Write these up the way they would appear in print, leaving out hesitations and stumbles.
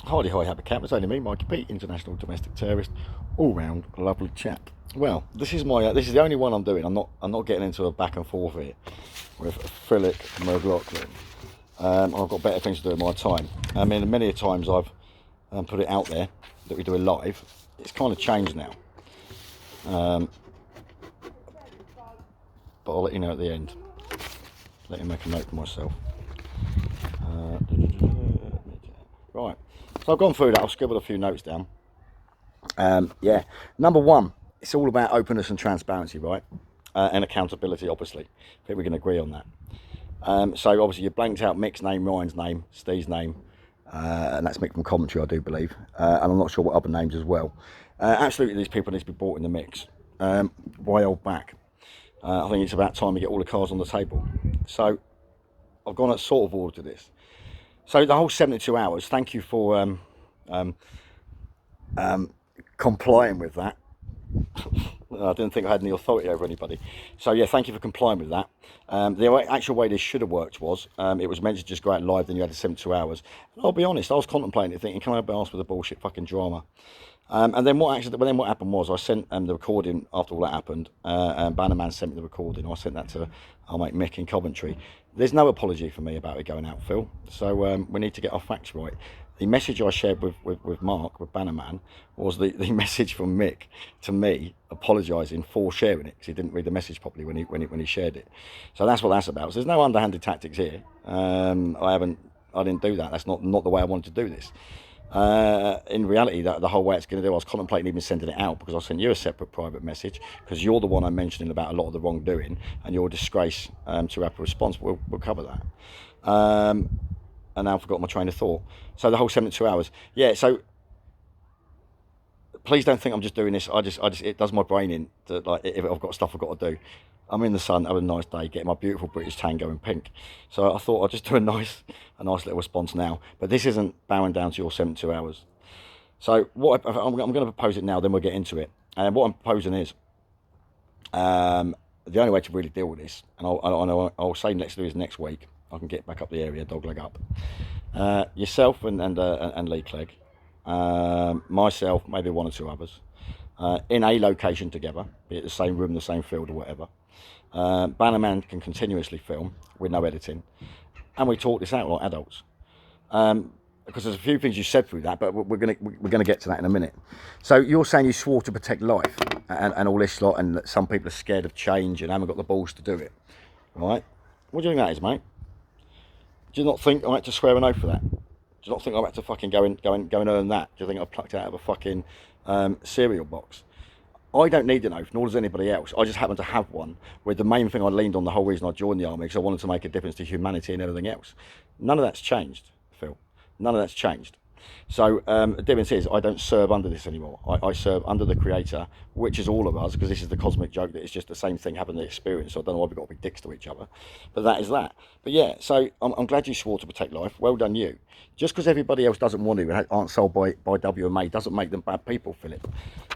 Hardy hi, happy camp. It's only me, Mikey P, international domestic terrorist, all round lovely chap. Well, this is the only one I'm doing. I'm not getting into a back and forth here with Philip Mcloughlin. I've got better things to do with my time. I mean, many times I've put it out there that we do a live. It's kind of changed now, but I'll let you know at the end. Let me make a note for myself. Right, so I've gone through that. I've scribbled a few notes down. Yeah, number one, it's all about openness and transparency, right? And accountability, obviously. I think we can agree on that. So obviously you blanked out Mick's name, Ryan's name, Steve's name, and that's Mick from commentary, I do believe, and I'm not sure what other names as well. Absolutely, these people need to be brought in the mix. Why hold back? I think it's about time we get all the cards on the table. So I've gone at sort of order to this. So the whole 72 hours, thank you for complying with that. I didn't think I had any authority over anybody. So yeah, thank you for complying with that. The actual way this should have worked was, it was meant to just go out live, then you had the 72 hours. And I'll be honest, I was contemplating it, thinking, can I be asked with a bullshit fucking drama? And then what happened was I sent the recording after all that happened, and Bannerman sent me the recording. I sent that to our mate Mick in Coventry. There's no apology for me about it going out, Phil. So we need to get our facts right. The message I shared with Mark, with Bannerman, was the message from Mick to me apologising for sharing it because he didn't read the message properly when he shared it. So that's what that's about. So there's no underhanded tactics here. I didn't do that. That's not the way I wanted to do this. In reality, the whole way it's going to do, I was contemplating even sending it out because I sent you a separate private message because you're the one I'm mentioning about a lot of the wrongdoing and your disgrace to have a response. We'll cover that. And now I've forgotten my train of thought. So the whole 72 hours, yeah. So please don't think I'm just doing this. I just it does my brain in that, like, if I've got stuff I've got to do. I'm in the sun, having a nice day, getting my beautiful British tan going pink. So I thought I'd just do a nice little response now. But this isn't bowing down to your 72 hours. So what I'm going to propose it now, then we'll get into it. And what I'm proposing is, the only way to really deal with this, and I'll say let's do this next week. I can get back up the area, dog leg up. Yourself and Lee Clegg, myself, maybe one or two others, in a location together, be it the same room, the same field, or whatever. Bannerman can continuously film with no editing, and we talk this out like adults. Because there's a few things you said through that, but we're gonna get to that in a minute. So you're saying you swore to protect life and all this lot, and that some people are scared of change and haven't got the balls to do it, right? What do you think that is, mate? Do you not think I had to swear an oath for that? Do you not think I had to fucking go and earn that? Do you think I plucked it out of a fucking cereal box? I don't need an oath, nor does anybody else. I just happen to have one, where the main thing I leaned on the whole reason I joined the army, because I wanted to make a difference to humanity and everything else. None of that's changed, Phil. None of that's changed. So the difference is I don't serve under this anymore. I serve under the Creator, which is all of us, because this is the cosmic joke that it's just the same thing having the experience. So I don't know why we've got to be dicks to each other. But that is that. But yeah, so I'm glad you swore to protect life. Well done you. Just because everybody else doesn't want to and aren't sold by WMA doesn't make them bad people, Philip.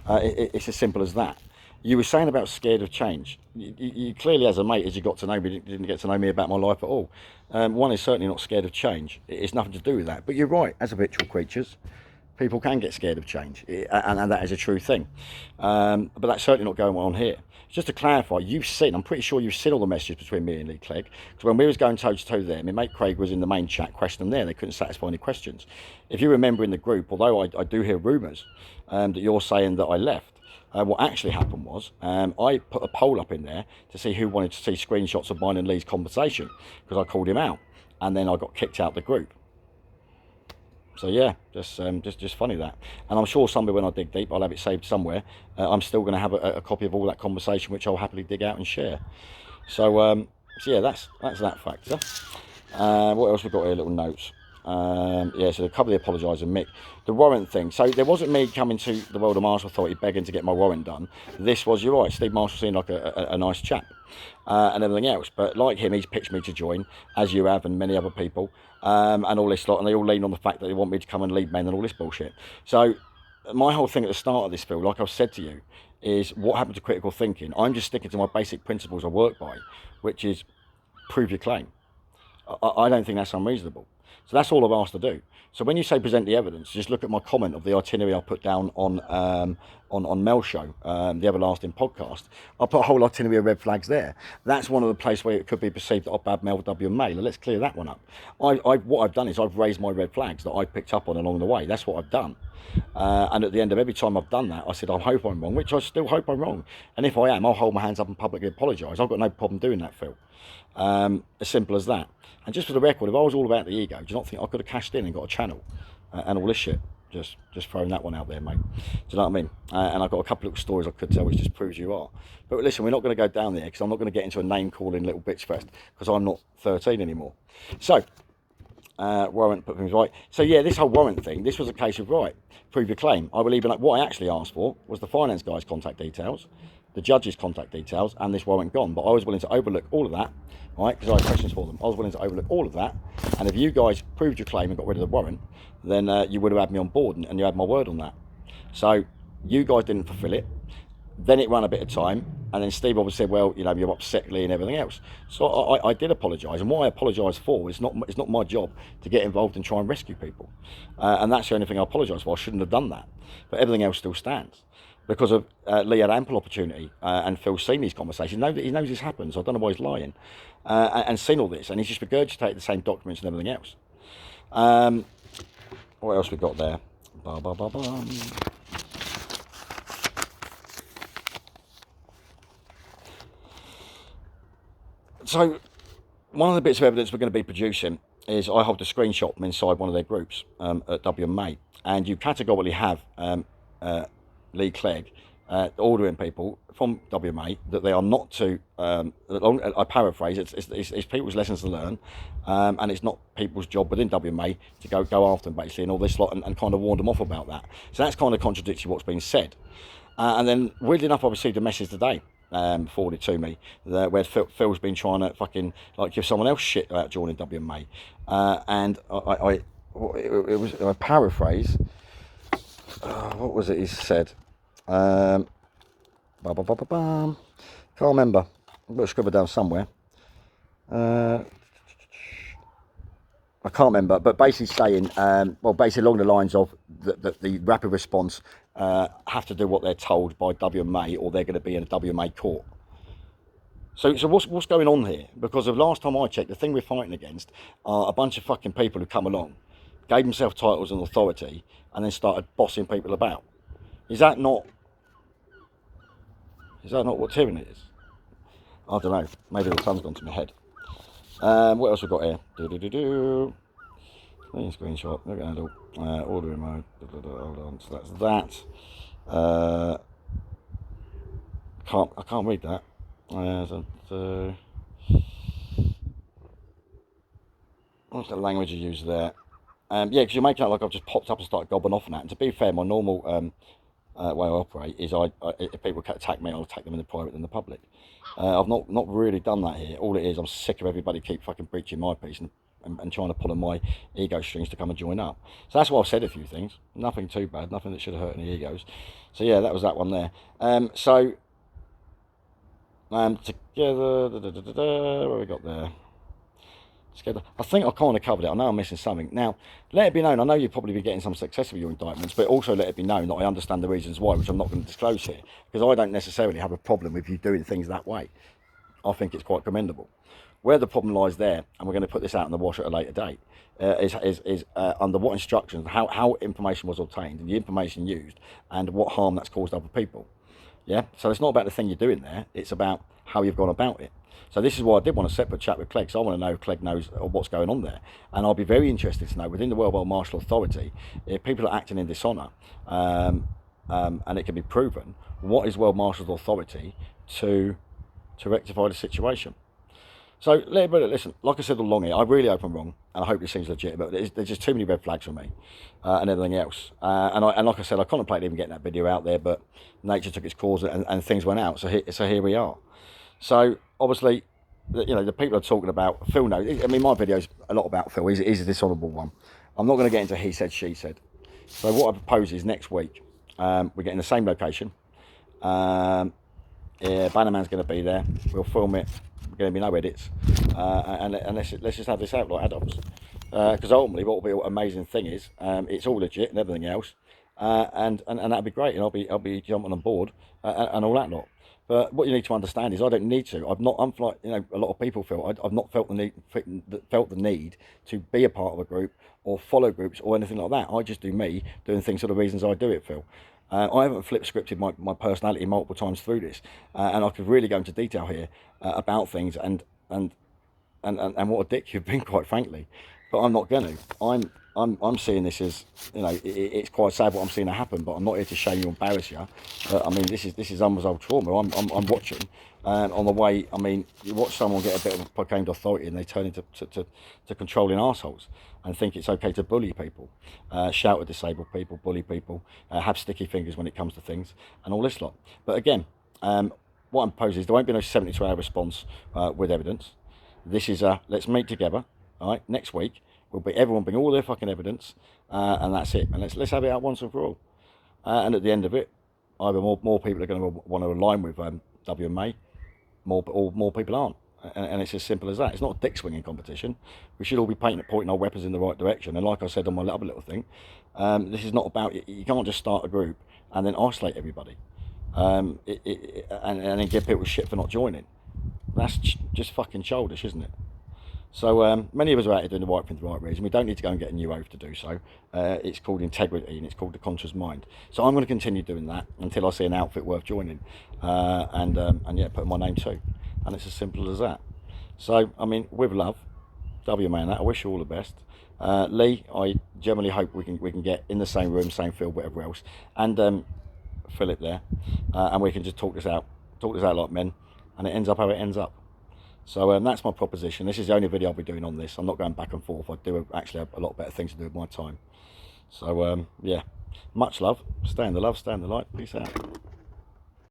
It's as simple as that. You were saying about scared of change. You clearly, as a mate, as you got to know me, didn't get to know me about my life at all. One is certainly not scared of change. It's nothing to do with that. But you're right, as habitual creatures, people can get scared of change, and that is a true thing. But that's certainly not going on here. Just to clarify, I'm pretty sure you've seen all the messages between me and Lee Clegg, because when we was going toe to toe there, my mate Craig was in the main chat questioning them there. They couldn't satisfy any questions. If you remember in the group, although I do hear rumours that you're saying that I left, what actually happened was I put a poll up in there to see who wanted to see screenshots of mine and Lee's conversation, because I called him out, and then I got kicked out of the group. So yeah, just funny that. And I'm sure somewhere when I dig deep, I'll have it saved somewhere. I'm still going to have a copy of all that conversation, which I'll happily dig out and share. So yeah, that's that factor. What else we got here? Little notes. Yeah, so the couple of apologising Mick. The warrant thing. So there wasn't me coming to the World of Martial Authority begging to get my warrant done. This was, you're right, Steve Marshall seemed like a nice chap and everything else. But like him, he's pitched me to join, as you have and many other people, and all this lot. And they all lean on the fact that they want me to come and lead men and all this bullshit. So my whole thing at the start of this, Phil, like I've said to you, is what happened to critical thinking. I'm just sticking to my basic principles I work by, which is prove your claim. I don't think that's unreasonable. So that's all I've asked to do. So when you say present the evidence, just look at my comment of the itinerary I put down on Mel's show, the Everlasting podcast. I put a whole itinerary of red flags there. That's one of the places where it could be perceived that I bad Mel WMA. Let's clear that one up. What I've done is I've raised my red flags that I picked up on along the way. That's what I've done. And at the end of every time I've done that, I said, I hope I'm wrong, which I still hope I'm wrong. And if I am, I'll hold my hands up and publicly apologise. I've got no problem doing that, Phil. As simple as that. And just for the record, if I was all about the ego, do you not think I could have cashed in and got a channel and all this shit? Just throwing that one out there, mate. Do you know what I mean? And I've got a couple of little stories I could tell, which just proves you are. But listen, we're not going to go down there because I'm not going to get into a name-calling little bitch fest because I'm not 13 anymore. So, warrant, put things right. So yeah, this whole warrant thing, this was a case of, right, prove your claim. I will even, like, what I actually asked for was the finance guy's contact details, the judge's contact details, and this warrant gone. But I was willing to overlook all of that, right, because I had questions for them. I was willing to overlook all of that. And if you guys proved your claim and got rid of the warrant, then you would have had me on board, and you had my word on that. So you guys didn't fulfill it. Then it ran a bit of time, and then Steve obviously said, well, you know, you're upset Lee and everything else. So I did apologise, and what I apologise for is it's not my job to get involved and try and rescue people. And that's the only thing I apologise for. I shouldn't have done that. But everything else still stands. Because of Lee had ample opportunity, and Phil's seen these conversations. He knows this happens. I don't know why he's lying, and seen all this, and he's just regurgitated the same documents and everything else. What else we got there? So, one of the bits of evidence we're going to be producing is I hold a screenshot from inside one of their groups at WMA, and you categorically have Lee Clegg ordering people from WMA that they are not to, I paraphrase, it's people's lessons to learn, and it's not people's job within WMA to go after them, basically, and all this lot, and kind of warn them off about that. So that's kind of contradictory what's been said. And then, weirdly enough, I received a message today, forwarded to me, where Phil's been trying to fucking, like, give someone else shit about joining WMA. And I paraphrase, what was it he said? Can't remember. I've got to scribble down somewhere. I can't remember, but basically saying, basically along the lines of the rapid response have to do what they're told by WMA, or they're going to be in a WMA court. So what's going on here? Because of last time I checked, the thing we're fighting against are a bunch of fucking people who come along, gave themselves titles and authority, and then started bossing people about. Is that not what tyranny is? I don't know. Maybe the sun's gone to my head. What else we got here? Screenshot. Look at that. Ordering mode. Hold on. So that's that. I can't read that. What's the language you use there? Yeah, because you're making it like I've just popped up and started gobbling off on that. And to be fair, my normal way I operate is if people attack me, I'll attack them in the private than the public. I've not really done that here. All it is, I'm sick of everybody keep fucking breaching my peace and trying to pull on my ego strings to come and join up. So that's why I've said a few things. Nothing too bad, nothing that should have hurt any egos. So yeah, that was that one there. Together, what have we got there? Together. I think I kind of covered it. I know I'm missing something. Now, let it be known, I know you'll probably be getting some success with your indictments, but also let it be known that I understand the reasons why, which I'm not going to disclose here, because I don't necessarily have a problem with you doing things that way. I think it's quite commendable. Where the problem lies there, and we're going to put this out in the wash at a later date, is under what instructions, how information was obtained, and the information used, and what harm that's caused other people. Yeah, so it's not about the thing you're doing there, it's about how you've gone about it. So this is why I did want a separate chat with Clegg, so I want to know if Clegg knows what's going on there. And I'll be very interested to know, within the World Martial Authority, if people are acting in dishonour, and it can be proven, what is World Martial Authority to rectify the situation? So, listen, like I said all along here, I really hope I'm wrong, and I hope this seems legit, but there's just too many red flags for me, and everything else. And like I said, I contemplated even getting that video out there, but nature took its course, and things went out, so here we are. So, obviously, the people are talking about, Phil knows, I mean, my video's a lot about Phil, he's a dishonourable one. I'm not going to get into he said, she said. So what I propose is next week, we're getting the same location, Bannerman's going to be there, we'll film it, going to be no edits, and let's just have this out like adults. Because ultimately, what will be an amazing thing is it's all legit and everything else, and that'd be great, and I'll be jumping on board and all that lot. But what you need to understand is I don't need to. I've not. I'm like a lot of people feel. I've not felt the need to be a part of a group or follow groups or anything like that. I just do me, doing things for the reasons I do it, Phil. I haven't flip scripted my personality multiple times through this, and I could really go into detail here about things and what a dick you've been, quite frankly. But I'm not going to. I'm seeing this as, it's quite sad what I'm seeing happen, but I'm not here to shame you or embarrass you. I mean, this is unresolved trauma. I'm watching, on the way. I mean, you watch someone get a bit of proclaimed authority and they turn into to controlling assholes and think it's okay to bully people, shout at disabled people, bully people, have sticky fingers when it comes to things, and all this lot. But again, what I'm proposing is there won't be no 72-hour response with evidence. This is let's meet together. All right, next week everyone bring all their fucking evidence, and that's it. And let's have it out once and for all. And at the end of it, either more people are going to want to align with WMA, more people aren't. And it's as simple as that. It's not a dick swinging competition. We should all be pointing our weapons in the right direction. And like I said on my other little thing, this is not about, you can't just start a group and then isolate everybody, and then give people shit for not joining. That's just fucking childish, isn't it? So many of us are out here doing the right thing for the right reason. We don't need to go and get a new oath to do so. It's called integrity, and it's called the conscious mind. So I'm going to continue doing that until I see an outfit worth joining, and yeah, putting my name to. And it's as simple as that. So I mean, with love, WMA and that. I wish you all the best. Lee, I generally hope we can get in the same room, same field, whatever else, and Philip there, and we can just talk this out like men, and it ends up how it ends up. So that's my proposition. This is the only video I'll be doing on this. I'm not going back and forth. I do actually have a lot better things to do with my time. So yeah, much love. Stay in the love, stay in the light. Peace out.